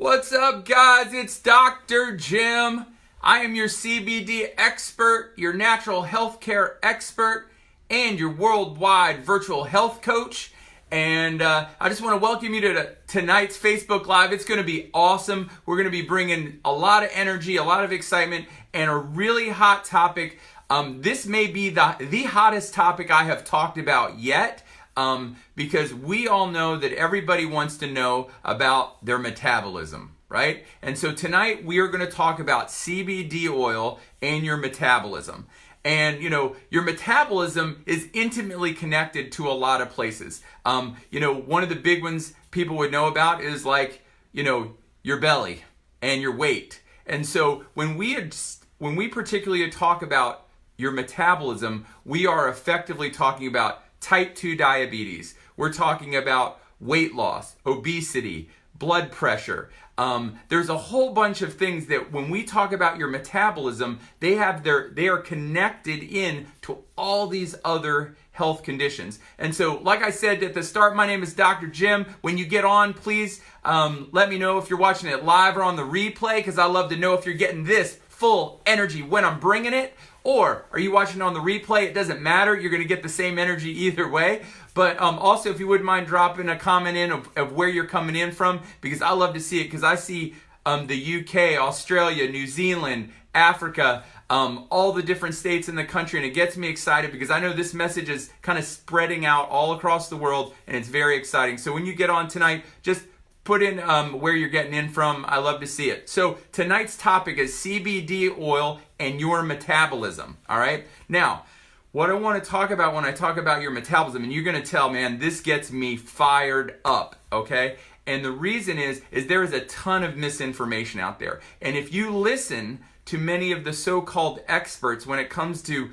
What's up, guys? It's Dr. Jim. I am your CBD expert, your natural healthcare expert, and your worldwide virtual health coach. And I just want to welcome you to tonight's Facebook Live. It's going to be awesome. We're going to be bringing a lot of energy, a lot of excitement, and a really hot topic. This may be the hottest topic I have talked about yet. Because we all know that everybody wants to know about their metabolism, right? And so tonight we are going to talk about CBD oil and your metabolism. And, your metabolism is intimately connected to a lot of places. One of the big ones people would know about is your belly and your weight. And so when we particularly talk about your metabolism, we are effectively talking about type 2 diabetes. We're talking about weight loss, obesity, blood pressure. There's a whole bunch of things that when we talk about your metabolism, they are connected in to all these other health conditions. And so, like I said at the start, my name is Dr. Jim. When you get on, please let me know if you're watching it live or on the replay, because I love to know if you're getting this full energy when I'm bringing it. Or are you watching on the replay? It doesn't matter. You're going to get the same energy either way. But also, if you wouldn't mind dropping a comment in of where you're coming in from, because I love to see it, because I see the UK, Australia, New Zealand, Africa, all the different states in the country, and it gets me excited because I know this message is kind of spreading out all across the world, and it's very exciting. So when you get on tonight, just put in where you're getting in from. I love to see it. So tonight's topic is CBD oil and your metabolism. All right. Now, what I want to talk about when I talk about your metabolism, and you're going to tell, man, this gets me fired up. Okay. And the reason is there is a ton of misinformation out there. And if you listen to many of the so-called experts when it comes to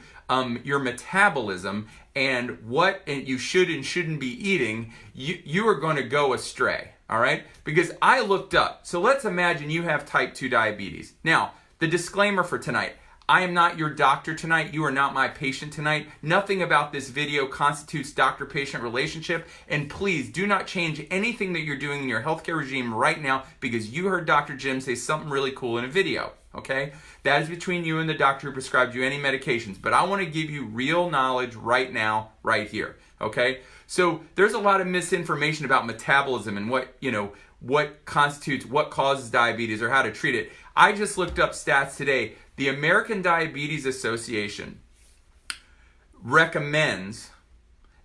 your metabolism and what you should and shouldn't be eating, you are going to go astray. All right? Because I looked up. So let's imagine you have type 2 diabetes. Now, the disclaimer for tonight. I am not your doctor tonight. You are not my patient tonight. Nothing about this video constitutes doctor-patient relationship. And please do not change anything that you're doing in your healthcare regime right now because you heard Dr. Jim say something really cool in a video. Okay? That is between you and the doctor who prescribed you any medications. But I want to give you real knowledge right now, right here. Okay? So there's a lot of misinformation about metabolism and what constitutes, what causes diabetes or how to treat it. I just looked up stats today. The American Diabetes Association recommends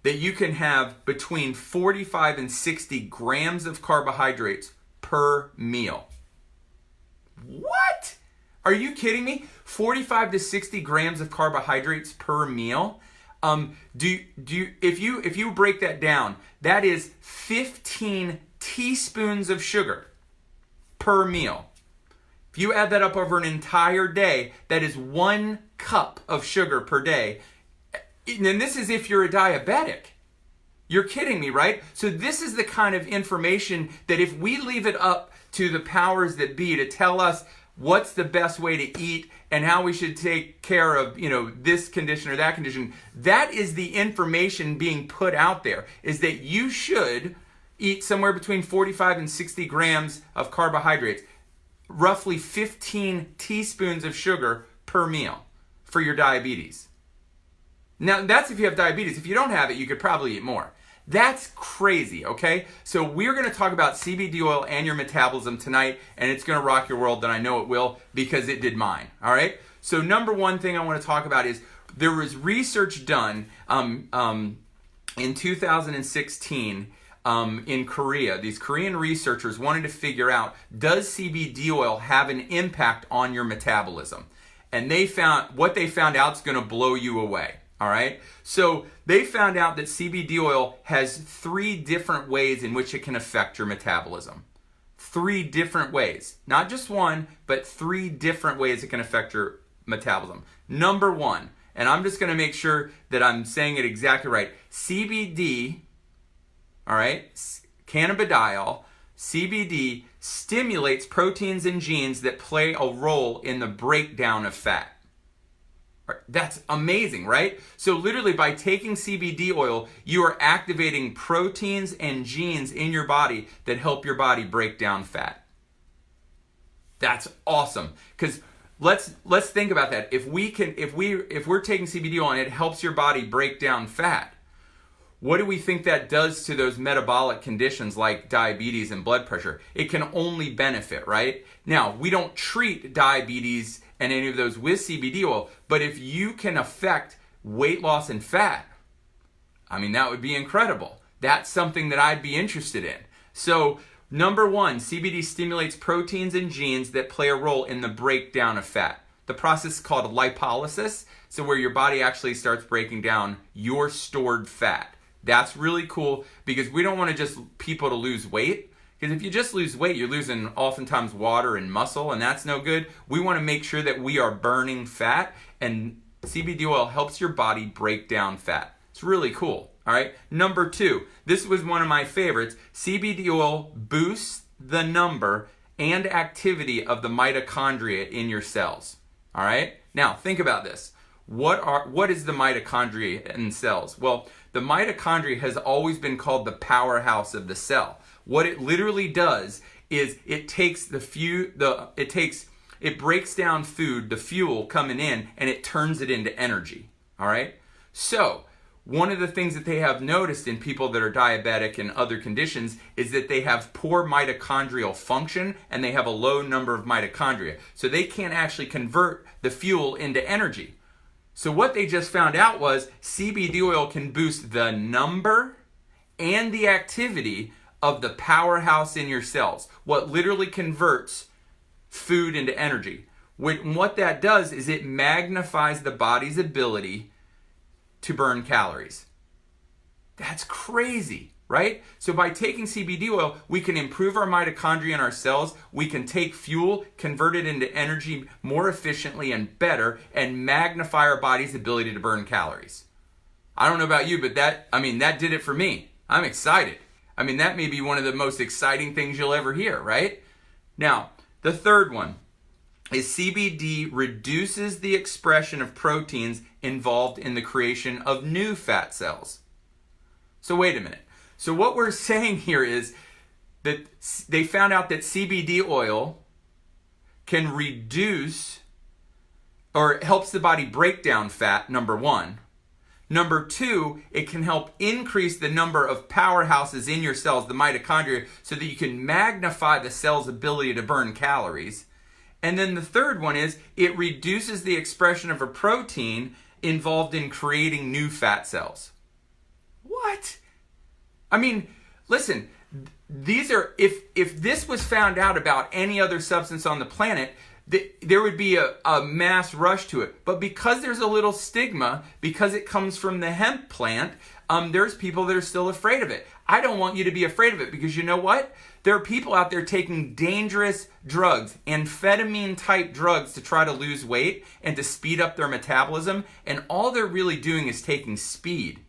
that you can have between 45 and 60 grams of carbohydrates per meal. What? Are you kidding me? 45 to 60 grams of carbohydrates per meal? If you break that down, that is 15 teaspoons of sugar per meal. If you add that up over an entire day, that is 1 cup of sugar per day. And this is if you're a diabetic. You're kidding me, right? So this is the kind of information that if we leave it up to the powers that be to tell us what's the best way to eat and how we should take care of, this condition or that condition, that is the information being put out there, is that you should eat somewhere between 45 and 60 grams of carbohydrates, roughly 15 teaspoons of sugar per meal for your diabetes. Now, that's if you have diabetes. If you don't have it, you could probably eat more. That's crazy, okay? So we're going to talk about CBD oil and your metabolism tonight, and it's going to rock your world, and I know it will because it did mine, all right? So number one thing I want to talk about is there was research done in 2016 in Korea. These Korean researchers wanted to figure out, does CBD oil have an impact on your metabolism? And what they found out is going to blow you away. All right. So they found out that CBD oil has 3 different ways in which it can affect your metabolism. 3 different ways. Not just one, but 3 different ways it can affect your metabolism. Number 1, and I'm just going to make sure that I'm saying it exactly right. CBD, all right, cannabidiol, CBD stimulates proteins and genes that play a role in the breakdown of fat. That's amazing, right? So literally by taking CBD oil, you are activating proteins and genes in your body that help your body break down fat. That's awesome. Because let's think about that. If we're taking CBD oil and it helps your body break down fat, what do we think that does to those metabolic conditions like diabetes and blood pressure? It can only benefit, right? Now, we don't treat diabetes and any of those with CBD oil, but if you can affect weight loss and fat, I mean, that would be incredible. That's something that I'd be interested in. So, number one, CBD stimulates proteins and genes that play a role in the breakdown of fat. The process is called lipolysis, so where your body actually starts breaking down your stored fat. That's really cool because we don't want to just people to lose weight. Because if you just lose weight, you're losing oftentimes water and muscle, and that's no good. We want to make sure that we are burning fat, and CBD oil helps your body break down fat. It's really cool. All right. Number two, this was one of my favorites. CBD oil boosts the number and activity of the mitochondria in your cells. All right. Now think about this. What is the mitochondria in cells? Well, the mitochondria has always been called the powerhouse of the cell. What it literally does is it breaks down food, the fuel coming in, and it turns it into energy. All right. So one of the things that they have noticed in people that are diabetic and other conditions is that they have poor mitochondrial function and they have a low number of mitochondria. So they can't actually convert the fuel into energy. So what they just found out was CBD oil can boost the number and the activity of the powerhouse in your cells, what literally converts food into energy. What that does is it magnifies the body's ability to burn calories. That's crazy, right? So by taking CBD oil, we can improve our mitochondria in our cells. We can take fuel, convert it into energy more efficiently and better, and magnify our body's ability to burn calories. I don't know about you, but that did it for me. I'm excited. That may be one of the most exciting things you'll ever hear, right? Now, the third one is CBD reduces the expression of proteins involved in the creation of new fat cells. So wait a minute. So what we're saying here is that they found out that CBD oil can reduce or helps the body break down fat, number one. Number two, it can help increase the number of powerhouses in your cells, the mitochondria, so that you can magnify the cell's ability to burn calories. And then the third one is it reduces the expression of a protein involved in creating new fat cells. What? Listen, these are, if this was found out about any other substance on the planet, there would be a mass rush to it. But because there's a little stigma, because it comes from the hemp plant, there's people that are still afraid of it. I don't want you to be afraid of it because you know what? There are people out there taking dangerous drugs, amphetamine type drugs to try to lose weight and to speed up their metabolism. And all they're really doing is taking speed.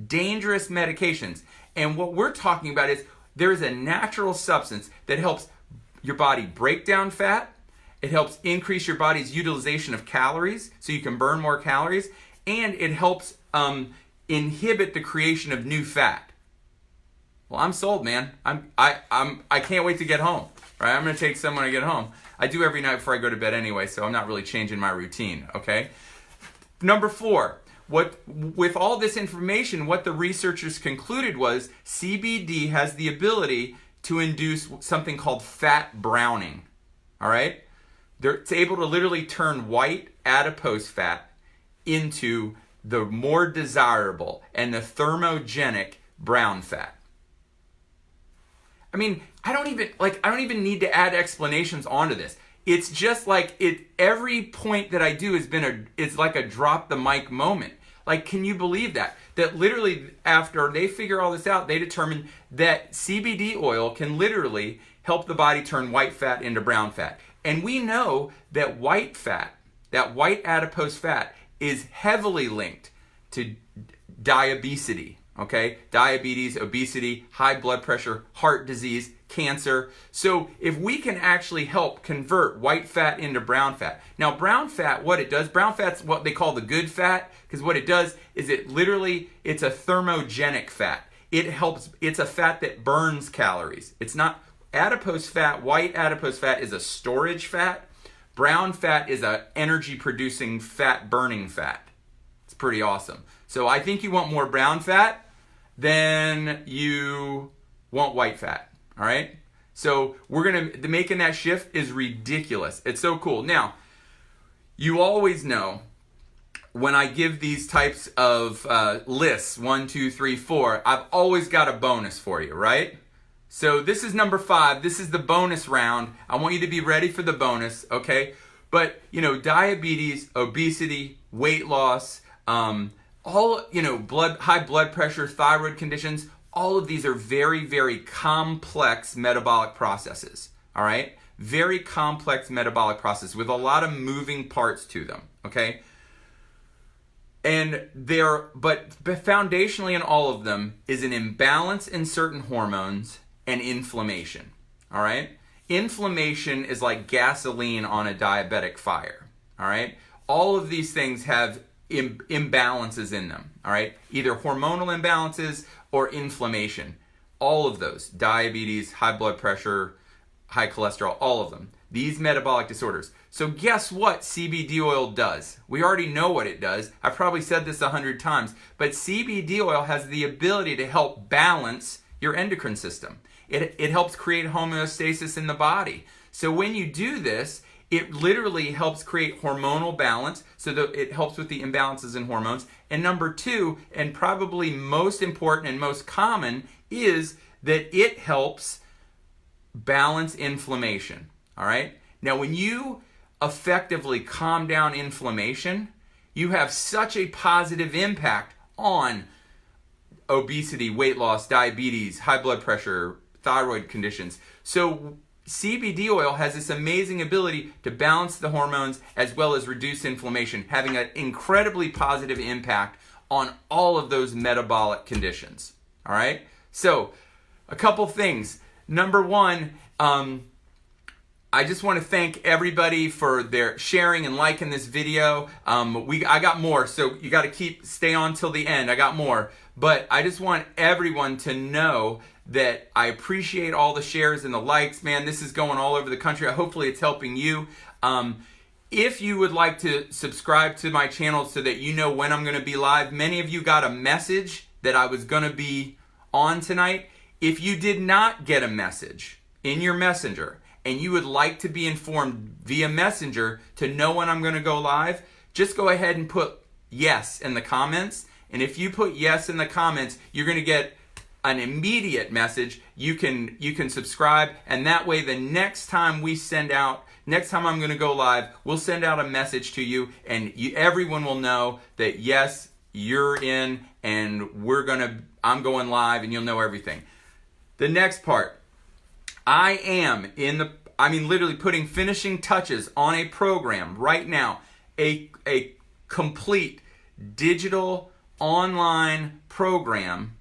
Dangerous medications. And what we're talking about is there is a natural substance that helps your body break down fat. It helps increase your body's utilization of calories so you can burn more calories. And it helps inhibit the creation of new fat. Well, I'm sold, man. I can't wait to get home. Right? I'm going to take some when I get home. I do every night before I go to bed anyway, so I'm not really changing my routine, okay? Number four, with all this information, what the researchers concluded was CBD has the ability to induce something called fat browning, all right? It's able to literally turn white adipose fat into the more desirable and the thermogenic brown fat. I don't even need to add explanations onto this. It's just like every point that I do it's like a drop the mic moment. Like, can you believe that? That literally after they figure all this out, they determine that CBD oil can literally help the body turn white fat into brown fat. And we know that white fat, that white adipose fat, is heavily linked to diabetes. Okay, diabetes, obesity, high blood pressure, heart disease, cancer. So if we can actually help convert white fat into brown fat. Now brown fat, what it does, brown fat's what they call the good fat, because what it does is it's a thermogenic fat. It's a fat that burns calories. It's not adipose fat, white adipose fat is a storage fat. Brown fat is a energy producing fat, burning fat. It's pretty awesome. So I think you want more brown fat than you want white fat. All right. So making that shift is ridiculous. It's so cool. Now, you always know when I give these types of lists, 1, 2, 3, 4, I've always got a bonus for you, right? So this is number 5. This is the bonus round. I want you to be ready for the bonus, okay? But, diabetes, obesity, weight loss, all, high blood pressure, thyroid conditions, all of these are very, very complex metabolic processes, all right? Very complex metabolic process with a lot of moving parts to them, okay? But foundationally in all of them is an imbalance in certain hormones and inflammation, all right? Inflammation is like gasoline on a diabetic fire, all right? All of these things have imbalances in them, all right? Either hormonal imbalances or inflammation. All of those, diabetes, high blood pressure, high cholesterol, all of them. These metabolic disorders. So guess what CBD oil does? We already know what it does. I've probably said this 100 times, but CBD oil has the ability to help balance your endocrine system. It helps create homeostasis in the body. So when you do this, it literally helps create hormonal balance, so that it helps with the imbalances in hormones. And number 2, and probably most important and most common, is that it helps balance inflammation. All right? Now, when you effectively calm down inflammation, you have such a positive impact on obesity, weight loss, diabetes, high blood pressure, thyroid conditions. So CBD oil has this amazing ability to balance the hormones as well as reduce inflammation, having an incredibly positive impact on all of those metabolic conditions. All right? So, a couple things. Number 1, I just want to thank everybody for their sharing and liking this video. I got more, so you got to stay on till the end. I got more. But I just want everyone to know that I appreciate all the shares and the likes. Man, this is going all over the country. Hopefully it's helping you. If you would like to subscribe to my channel so that you know when I'm going to be live, many of you got a message that I was going to be on tonight. If you did not get a message in your messenger and you would like to be informed via messenger to know when I'm going to go live, just go ahead and put yes in the comments. And if you put yes in the comments, you're going to get an immediate message. You can subscribe, and that way the next time I'm going to go live, we'll send out a message to you, and everyone will know that yes, you're in, and I'm going live, and you'll know everything. The next part, I am literally putting finishing touches on a program right now, a complete digital online program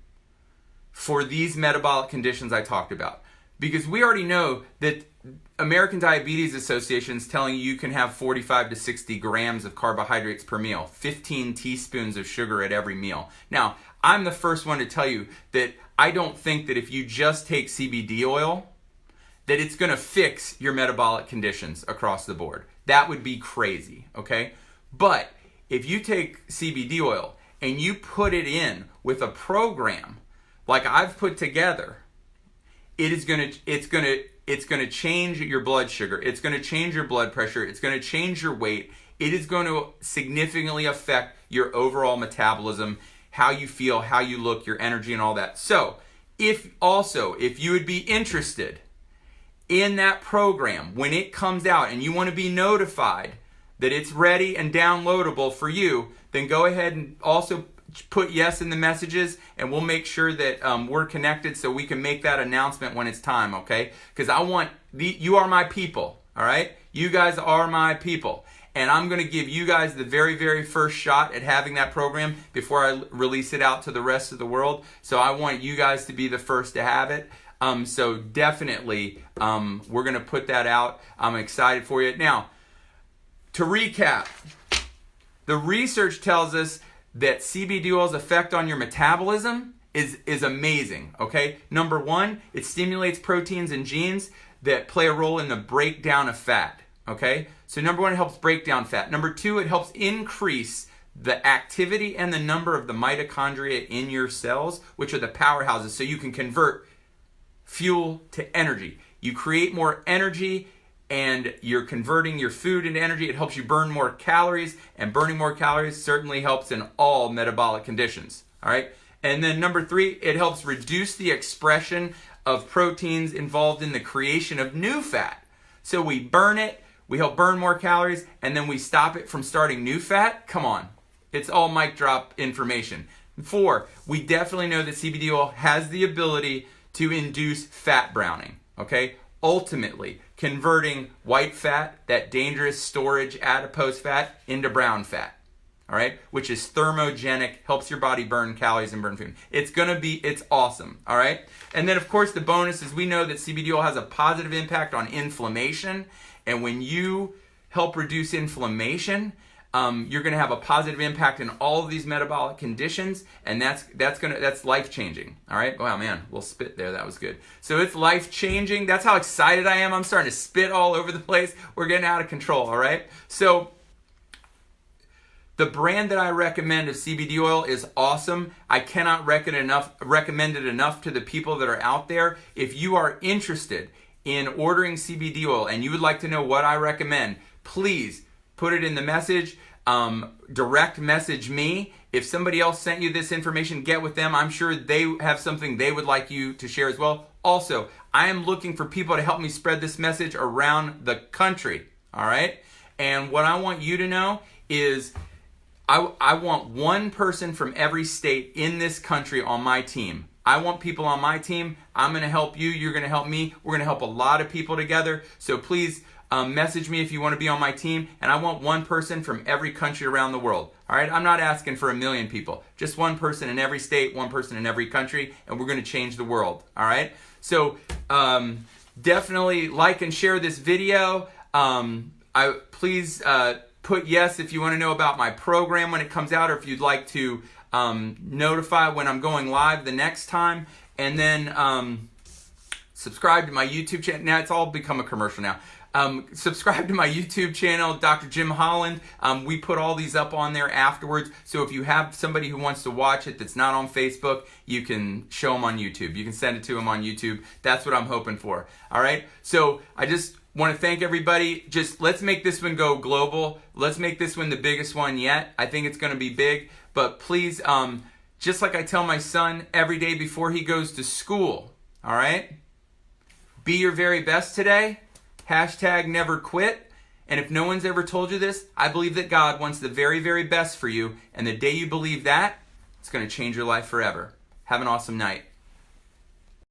for these metabolic conditions I talked about. Because we already know that American Diabetes Association is telling you can have 45 to 60 grams of carbohydrates per meal, 15 teaspoons of sugar at every meal. Now, I'm the first one to tell you that I don't think that if you just take CBD oil, that it's going to fix your metabolic conditions across the board. That would be crazy, okay? But if you take CBD oil and you put it in with a program like I've put together, it's going to change your blood sugar. It's going to change your blood pressure. It's going to change your weight. It is going to significantly affect your overall metabolism, how you feel, how you look, your energy, and all that. So, if you would be interested in that program when it comes out and you want to be notified that it's ready and downloadable for you, then go ahead and also put yes in the messages, and we'll make sure that we're connected so we can make that announcement when it's time, okay? Because you are my people, all right? You guys are my people. And I'm going to give you guys the very, very first shot at having that program before I release it out to the rest of the world. So I want you guys to be the first to have it. So definitely, we're going to put that out. I'm excited for you. Now, to recap, the research tells us that CBD oil's effect on your metabolism is amazing, okay? Number one, it stimulates proteins and genes that play a role in the breakdown of fat, okay? So number one, it helps break down fat. Number two, it helps increase the activity and the number of the mitochondria in your cells, which are the powerhouses, so you can convert fuel to energy. You create more energy and you're converting your food into energy. It helps you burn more calories, and burning more calories certainly helps in all metabolic conditions, all right? And then number three, it helps reduce the expression of proteins involved in the creation of new fat. So we burn it, we help burn more calories, and then we stop it from starting new fat. Come on, it's all mic drop information. Four, we definitely know that CBD oil has the ability to induce fat browning, okay? Ultimately, converting white fat, that dangerous storage adipose fat, into brown fat, all right? Which is thermogenic, helps your body burn calories and burn food. It's awesome, all right? And then, of course, the bonus is we know that CBD oil has a positive impact on inflammation. And when you help reduce inflammation, you're going to have a positive impact in all of these metabolic conditions, and that's life-changing. All right? Wow, man, a little spit there. That was good. So it's life-changing. That's how excited I am. I'm starting to spit all over the place. We're getting out of control. All right? So the brand that I recommend of CBD oil is awesome. I cannot recommend it enough to the people that are out there. If you are interested in ordering CBD oil and you would like to know what I recommend, please put it in the message. Direct message me. If somebody else sent you this information, get with them. I'm sure they have something they would like you to share as well. Also, I am looking for people to help me spread this message around the country. All right? And what I want you to know is I want one person from every state in this country on my team. I want people on my team. I'm going to help you. You're going to help me. We're going to help a lot of people together. So please message me if you want to be on my team. And I want one person from every country around the world. All right? I'm not asking for 1 million people. Just one person in every state, one person in every country, and we're going to change the world. All right? So definitely like and share this video. Please put yes if you want to know about my program when it comes out, or if you'd like to notify when I'm going live the next time. And then subscribe to my YouTube channel. Now it's all become a commercial now. Subscribe to my YouTube channel, Dr. Jim Holland. We put all these up on there afterwards. So if you have somebody who wants to watch it that's not on Facebook, you can show them on YouTube. You can send it to them on YouTube. That's what I'm hoping for. All right? So I just want to thank everybody. Just let's make this one go global. Let's make this one the biggest one yet. I think it's going to be big. But please, just like I tell my son every day before he goes to school, all right? Be your very best today. Hashtag never quit. And if no one's ever told you this, I believe that God wants the very, very best for you. And the day you believe that, it's going to change your life forever. Have an awesome night.